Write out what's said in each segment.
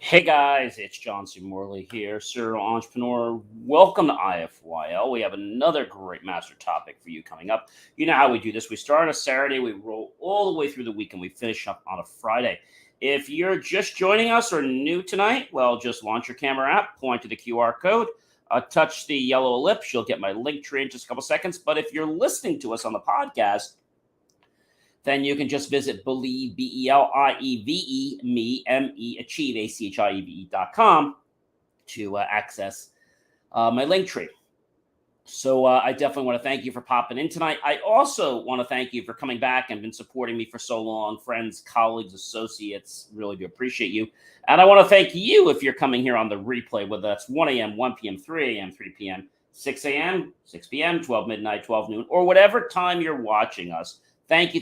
Hey guys, it's John C. Morley here, serial entrepreneur. Welcome to IFYL. We have another great master topic for you coming up. You know how we do this. We start on a Saturday, we roll all the way through the week, and we finish up on a Friday. If you're just joining us or new tonight, well, just launch your camera app, point to the QR code, touch the yellow ellipse. You'll get my link tree in just a couple seconds. But if you're listening to us on the podcast, then you can just visit Believe, Believe, me, M-E, Achieve, ACHIEVE.com to access my link tree. So I definitely want to thank you for popping in tonight. I also want to thank you for coming back and been supporting me for so long. Friends, colleagues, associates, really do appreciate you. And I want to thank you if you're coming here on the replay, whether that's 1 a.m., 1 p.m., 3 a.m., 3 p.m., 6 a.m., 6 p.m., 12 midnight, 12 noon, or whatever time you're watching us. Thank you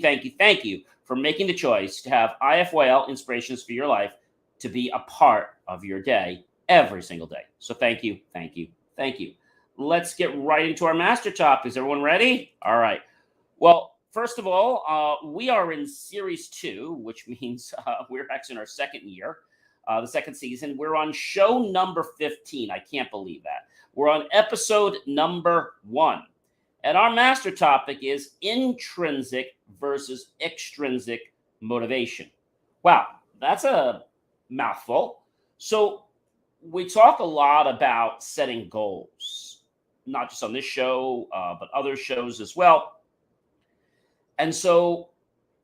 for making the choice to have IFYL Inspirations for Your Life to be a part of your day every single day. So thank you. Let's get right into our master topic. Is everyone ready? All right. Well, first of all, we are in series 2, which means we're actually in our second year, the second season. We're on show number 15. I can't believe that. We're on episode number 1. And our master topic is intrinsic versus extrinsic motivation. Wow, that's a mouthful. So we talk a lot about setting goals, not just on this show, but other shows as well. And so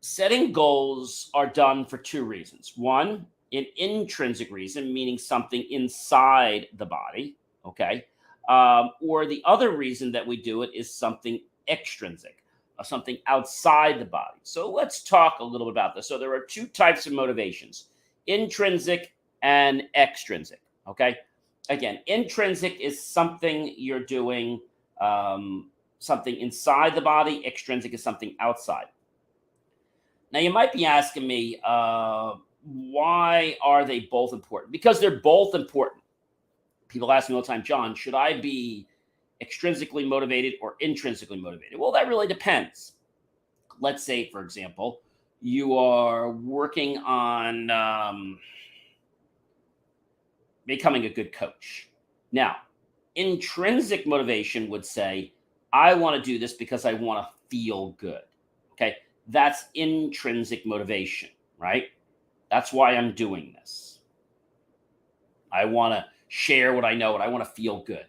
setting goals are done for 2 reasons. One, an intrinsic reason, meaning something inside the body, okay? Or the other reason that we do it is something extrinsic, something outside the body. So let's talk a little bit about this. So there are 2 types of motivations, intrinsic and extrinsic, okay? Again, intrinsic is something you're doing, something inside the body. Extrinsic is something outside. Now, you might be asking me, why are they both important? Because they're both important. People ask me all the time, John, should I be extrinsically motivated or intrinsically motivated? Well, that really depends. Let's say, for example, you are working on becoming a good coach. Now, intrinsic motivation would say, I want to do this because I want to feel good. Okay, that's intrinsic motivation, right? That's why I'm doing this. I want to share what I know and I want to feel good.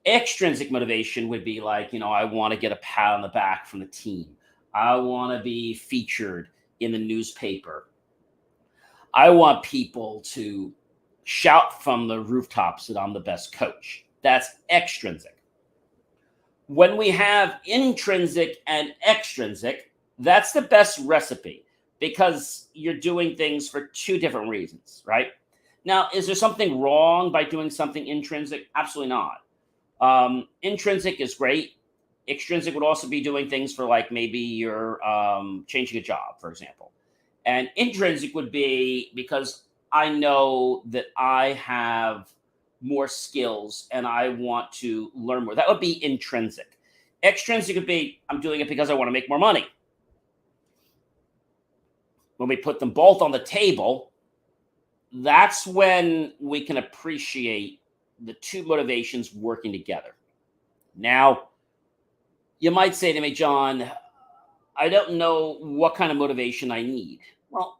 Extrinsic motivation would be like, I want to get a pat on the back from the team. I want to be featured in the newspaper. I want people to shout from the rooftops that I'm the best coach. That's extrinsic. When we have intrinsic and extrinsic, that's the best recipe because you're doing things for 2 different reasons, right? Now, is there something wrong by doing something intrinsic? Absolutely not. Intrinsic is great. Extrinsic would also be doing things for like maybe you're changing a job, for example. And intrinsic would be because I know that I have more skills and I want to learn more. That would be intrinsic. Extrinsic would be I'm doing it because I want to make more money. When we put them both on the table, that's when we can appreciate the 2 motivations working together. Now, you might say to me, John, I don't know what kind of motivation I need. Well,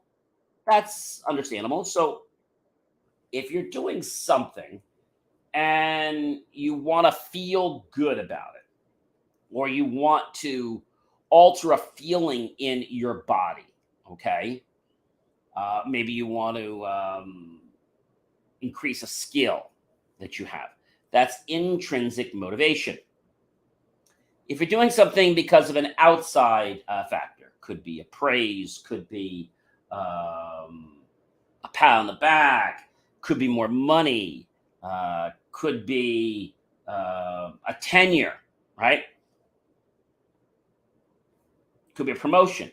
that's understandable. So if you're doing something and you want to feel good about it, or you want to alter a feeling in your body, okay? Maybe you want to increase a skill that you have. That's intrinsic motivation. If you're doing something because of an outside factor, could be a praise, could be a pat on the back, could be more money, could be a tenure, right? Could be a promotion.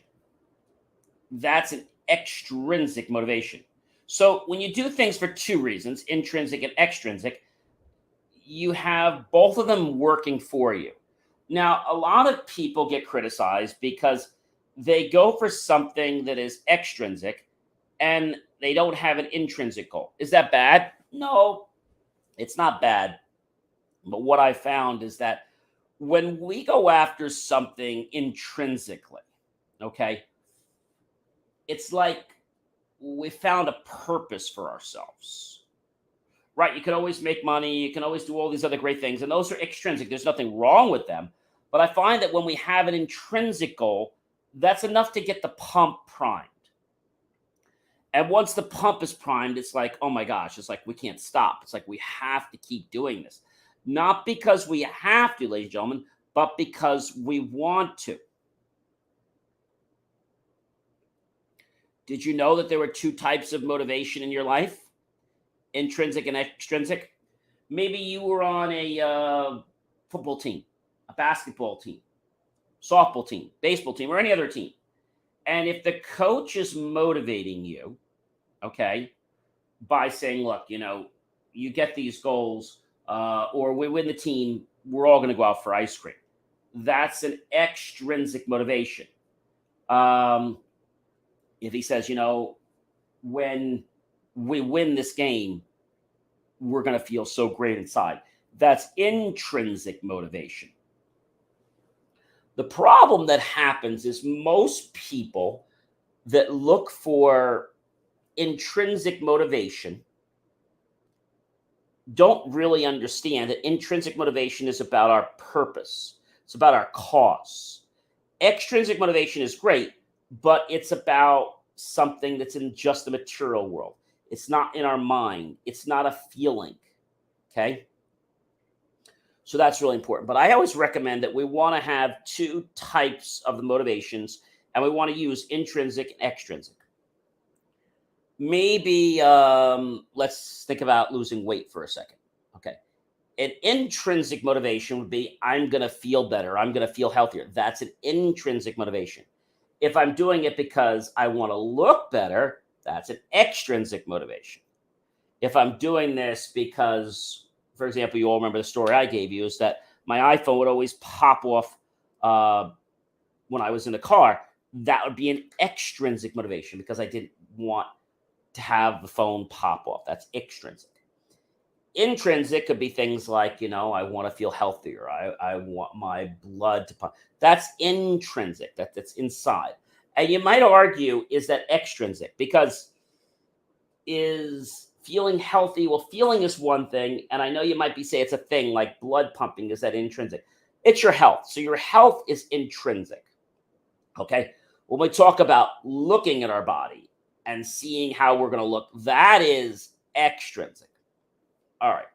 That's an extrinsic motivation. So when you do things for 2 reasons, intrinsic and extrinsic, you have both of them working for you. Now, a lot of people get criticized because they go for something that is extrinsic and they don't have an intrinsic goal. Is that bad? No, it's not bad. But what I found is that when we go after something intrinsically, okay, it's like we found a purpose for ourselves, right? You can always make money. You can always do all these other great things. And those are extrinsic. There's nothing wrong with them. But I find that when we have an intrinsic goal, that's enough to get the pump primed. And once the pump is primed, it's like, oh my gosh, it's like we can't stop. It's like we have to keep doing this. Not because we have to, ladies and gentlemen, but because we want to. Did you know that there were two types of motivation in your life? Intrinsic and extrinsic. Maybe you were on a football team, a basketball team, softball team, baseball team, or any other team. And if the coach is motivating you, okay, by saying, look, you get these goals, or we win the team, we're all going to go out for ice cream. That's an extrinsic motivation. If he says, when we win this game, we're going to feel so great inside. That's intrinsic motivation. The problem that happens is most people that look for intrinsic motivation don't really understand that intrinsic motivation is about our purpose. It's about our cause. Extrinsic motivation is great, but it's about something that's in just the material world. It's not in our mind. It's not a feeling. Okay? So that's really important. But I always recommend that we want to have two types of the motivations, and we want to use intrinsic and extrinsic. Maybe let's think about losing weight for a second. Okay. An intrinsic motivation would be, I'm going to feel better. I'm going to feel healthier. That's an intrinsic motivation. If I'm doing it because I want to look better, that's an extrinsic motivation. If I'm doing this because, for example, you all remember the story I gave you, is that my iPhone would always pop off when I was in the car. That would be an extrinsic motivation because I didn't want to have the phone pop off. That's extrinsic. Intrinsic could be things like, I want to feel healthier. I want my blood to pump. That's intrinsic. That's inside. And you might argue, is that extrinsic? Because is feeling healthy? Well, feeling is one thing. And I know you might be saying it's a thing like blood pumping. Is that intrinsic? It's your health. So your health is intrinsic. Okay. When we talk about looking at our body and seeing how we're going to look, that is extrinsic. All right.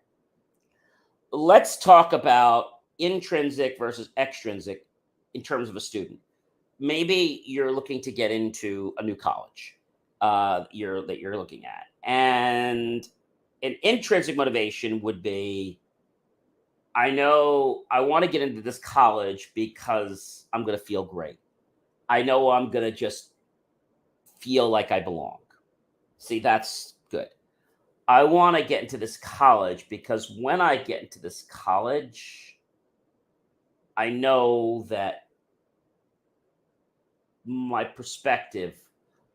Let's talk about intrinsic versus extrinsic in terms of a student. Maybe you're looking to get into a new college that you're looking at. And an intrinsic motivation would be, I know I want to get into this college because I'm going to feel great. I know I'm going to just feel like I belong. See, that's good. I want to get into this college because when I get into this college, I know that my perspective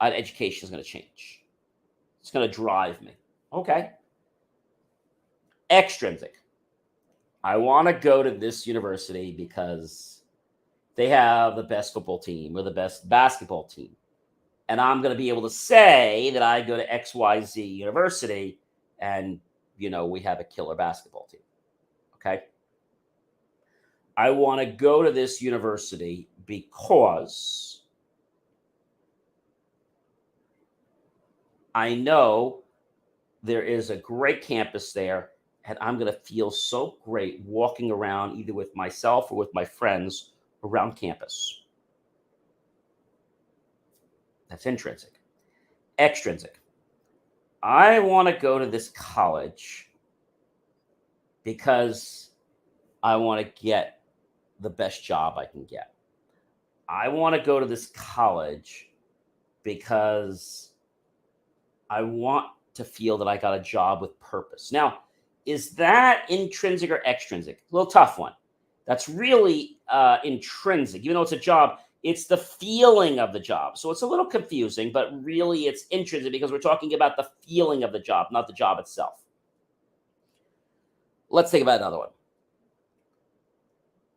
on education is going to change. It's going to drive me. Okay. Extrinsic. I want to go to this university because they have the best football team or the best basketball team. And I'm going to be able to say that I go to XYZ University and, we have a killer basketball team. Okay. I want to go to this university because I know there is a great campus there, and I'm going to feel so great walking around either with myself or with my friends around campus. That's intrinsic. Extrinsic. I want to go to this college because I want to get the best job I can get. I want to go to this college because I want to feel that I got a job with purpose. Now, is that intrinsic or extrinsic? A little tough one. That's really intrinsic. Even though it's a job, It's the feeling of the job. So it's a little confusing, but really it's intrinsic because we're talking about the feeling of the job, not the job itself. Let's think about another one.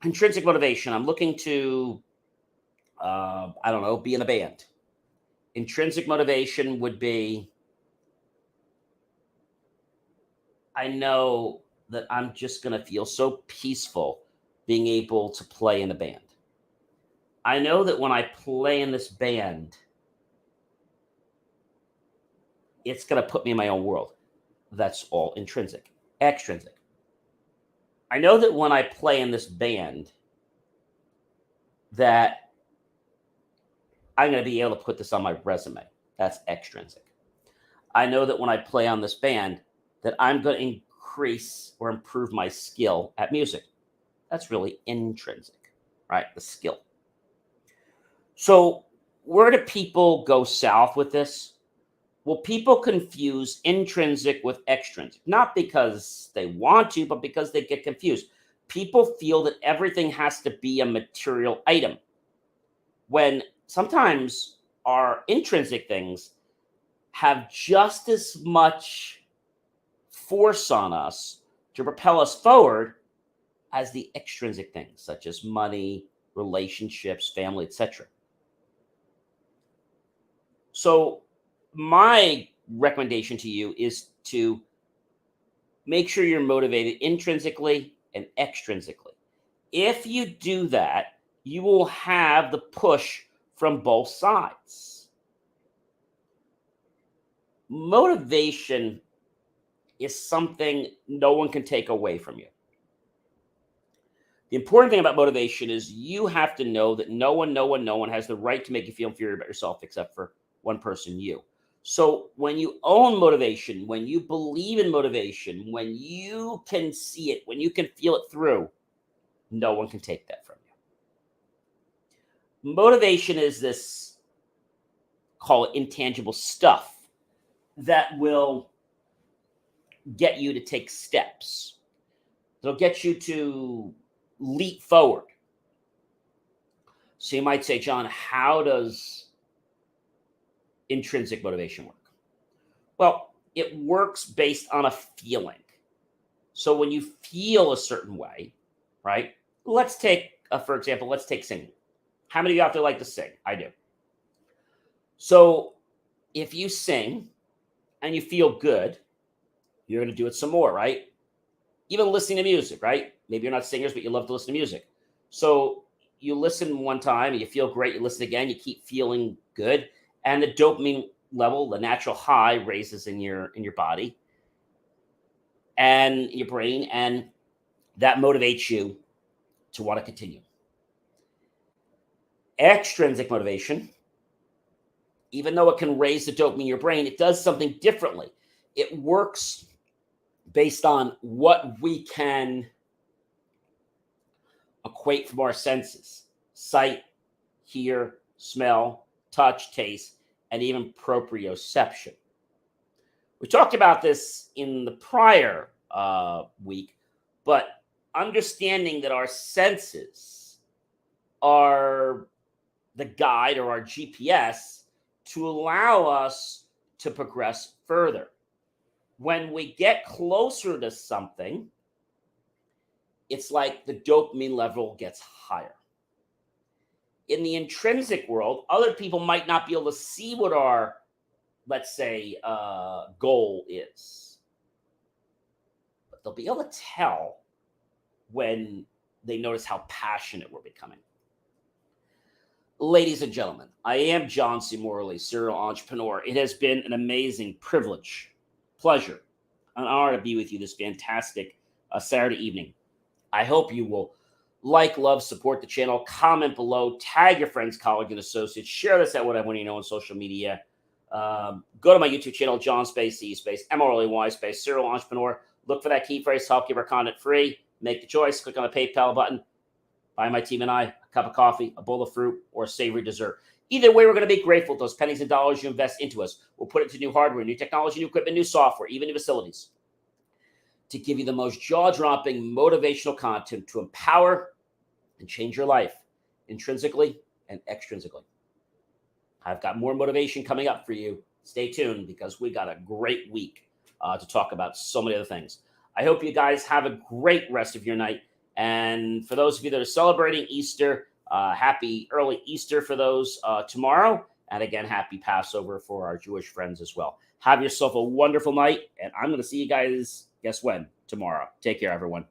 Intrinsic motivation. I'm looking to, be in a band. Intrinsic motivation would be, I know that I'm just going to feel so peaceful being able to play in a band. I know that when I play in this band, it's going to put me in my own world. That's all intrinsic. Extrinsic. I know that when I play in this band, that I'm going to be able to put this on my resume. That's extrinsic. I know that when I play on this band, that I'm going to increase or improve my skill at music. That's really intrinsic, right? The skill. So where do people go south with this? Well, people confuse intrinsic with extrinsic, not because they want to, but because they get confused. People feel that everything has to be a material item, when sometimes our intrinsic things have just as much force on us to propel us forward as the extrinsic things, such as money, relationships, family, etc. So my recommendation to you is to make sure you're motivated intrinsically and extrinsically. If you do that, you will have the push from both sides. Motivation is something no one can take away from you. The important thing about motivation is you have to know that no one has the right to make you feel inferior about yourself except for one person, you. So when you own motivation, when you believe in motivation, when you can see it, when you can feel it through, no one can take that from you. Motivation is this, call it intangible stuff, that will get you to take steps. It'll get you to leap forward. So you might say, John, how does intrinsic motivation work? Well, it works based on a feeling. So when you feel a certain way, right? Let's take, for example, let's take singing. How many of you out there like to sing? I do. So if you sing and you feel good, you're going to do it some more, right? Even listening to music, right? Maybe you're not singers, but you love to listen to music. So you listen one time and you feel great. You listen again, you keep feeling good. And the dopamine level, the natural high, raises in your body and your brain. And that motivates you to want to continue. Extrinsic motivation, even though it can raise the dopamine in your brain, it does something differently. It works based on what we can equate from our senses: sight, hear, smell, touch, taste, and even proprioception. We talked about this in the prior week, but understanding that our senses are the guide or our GPS to allow us to progress further. When we get closer to something, it's like the dopamine level gets higher. In the intrinsic world, other people might not be able to see what our, let's say, goal is, but they'll be able to tell when they notice how passionate we're becoming. Ladies and gentlemen, I am John C. Morley, serial entrepreneur. It has been an amazing privilege, pleasure, an honor to be with you this fantastic Saturday evening. I hope you will like, love, support the channel, comment below, tag your friends, colleagues, and associates, share this at whatever you know on social media. Go to my YouTube channel, John Space, C Space, MRLEY Space, serial entrepreneur. Look for that key phrase to help keep our content free. Make the choice. Click on the PayPal button. Buy my team and I a cup of coffee, a bowl of fruit, or a savory dessert. Either way, we're going to be grateful for those pennies and dollars you invest into us. We'll put it into new hardware, new technology, new equipment, new software, even new facilities, to give you the most jaw-dropping motivational content to empower and change your life intrinsically and extrinsically. I've got more motivation coming up for you. Stay tuned because we got a great week to talk about so many other things. I hope you guys have a great rest of your night. And for those of you that are celebrating Easter, happy early Easter for those tomorrow. And again, happy Passover for our Jewish friends as well. Have yourself a wonderful night. And I'm going to see you guys, guess when? Tomorrow. Take care, everyone.